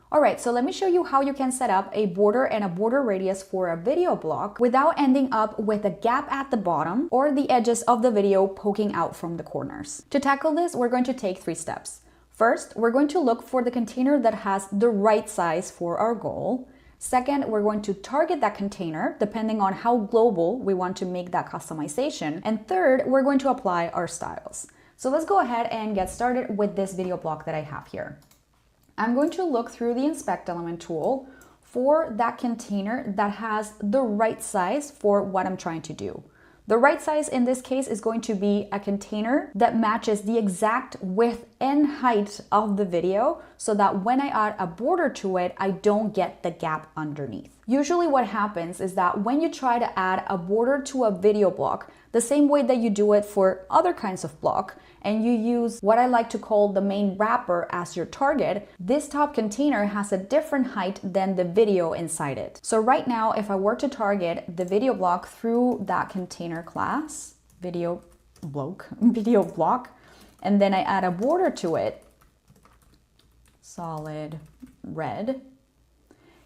Alright, so let me show you how you can set up a border and a border radius for a video block without ending up with a gap at the bottom or the edges of the video poking out from the corners. To tackle this, we're going to take 3 steps. First, we're going to look for the container that has the right size for our goal. Second, we're going to target that container depending on how global we want to make that customization. And third, we're going to apply our styles. So let's go ahead and get started with this video block that I have here. I'm going to look through the Inspect Element tool for that container that has the right size for what I'm trying to do. The right size in this case is going to be a container that matches the exact width and height of the video so that when I add a border to it, I don't get the gap underneath. Usually what happens is that when you try to add a border to a video block, the same way that you do it for other kinds of block, and you use what I like to call the main wrapper as your target, this top container has a different height than the video inside it. So right now, if I were to target the video block through that container class, video block, and then I add a border to it, solid red,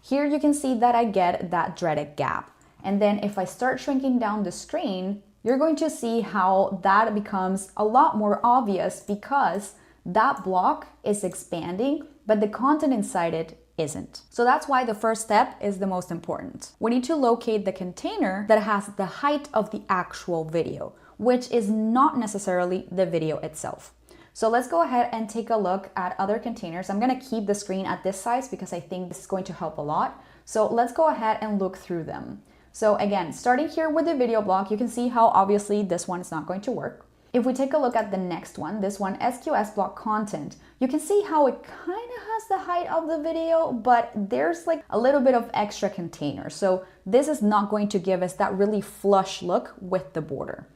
here you can see that I get that dreaded gap. And then if I start shrinking down the screen, you're going to see how that becomes a lot more obvious because that block is expanding, but the content inside it isn't. So that's why the first step is the most important. We need to locate the container that has the height of the actual video, which is not necessarily the video itself. So let's go ahead and take a look at other containers. I'm going to keep the screen at this size because I think this is going to help a lot. So let's go ahead and look through them. So again, starting here with the video block, you can see how obviously this one is not going to work. If we take a look at the next one, this one, SQS block content, you can see how it kind of has the height of the video, but there's like a little bit of extra container. So this is not going to give us that really flush look with the border.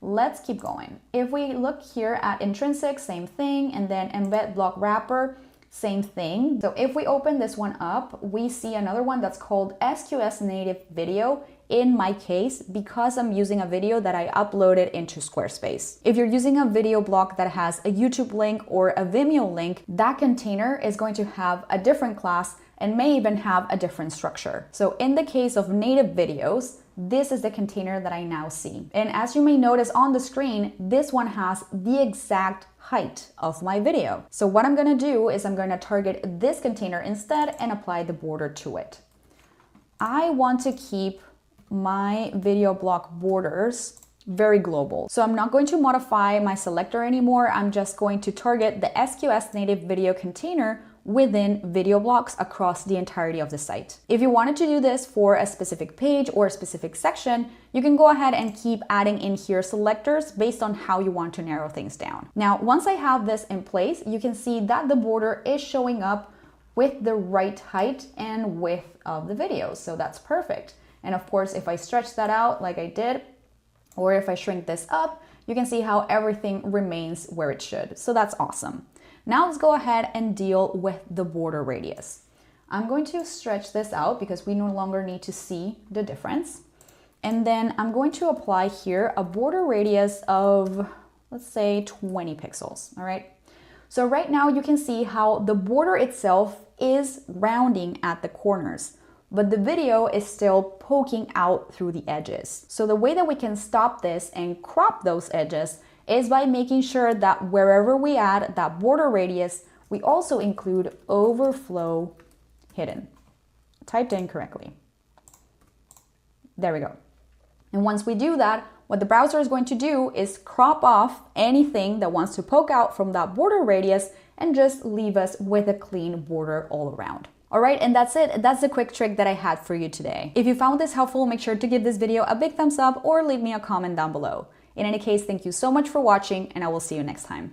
Let's keep going. If we look here at intrinsic, same thing, and then embed block wrapper, same thing. So if we open this one up, we see another one that's called SQS native video in my case because I'm using a video that I uploaded into Squarespace. If you're using a video block that has a YouTube link or a Vimeo link, that container is going to have a different class and may even have a different structure. So in the case of native videos, this is the container that I now see. And as you may notice on the screen, this one has the exact height of my video. So what I'm gonna do is I'm gonna target this container instead and apply the border to it. I want to keep my video block borders very global. So I'm not going to modify my selector anymore. I'm just going to target the SQS native video container within video blocks across the entirety of the site. If you wanted to do this for a specific page or a specific section, you can go ahead and keep adding in here selectors based on how you want to narrow things down. Now, once I have this in place, you can see that the border is showing up with the right height and width of the video. So that's perfect. And of course, if I stretch that out like I did, or if I shrink this up, you can see how everything remains where it should. So that's awesome. Now let's go ahead and deal with the border radius. I'm going to stretch this out because we no longer need to see the difference. And then I'm going to apply here a border radius of, let's say 20 pixels, all right? So right now you can see how the border itself is rounding at the corners, but the video is still poking out through the edges. So the way that we can stop this and crop those edges is by making sure that wherever we add that border radius, we also include overflow hidden. Typed in correctly. There we go. And once we do that, what the browser is going to do is crop off anything that wants to poke out from that border radius and just leave us with a clean border all around. All right, and that's it. That's the quick trick that I had for you today. If you found this helpful, make sure to give this video a big thumbs up or leave me a comment down below. In any case, thank you so much for watching, and I will see you next time.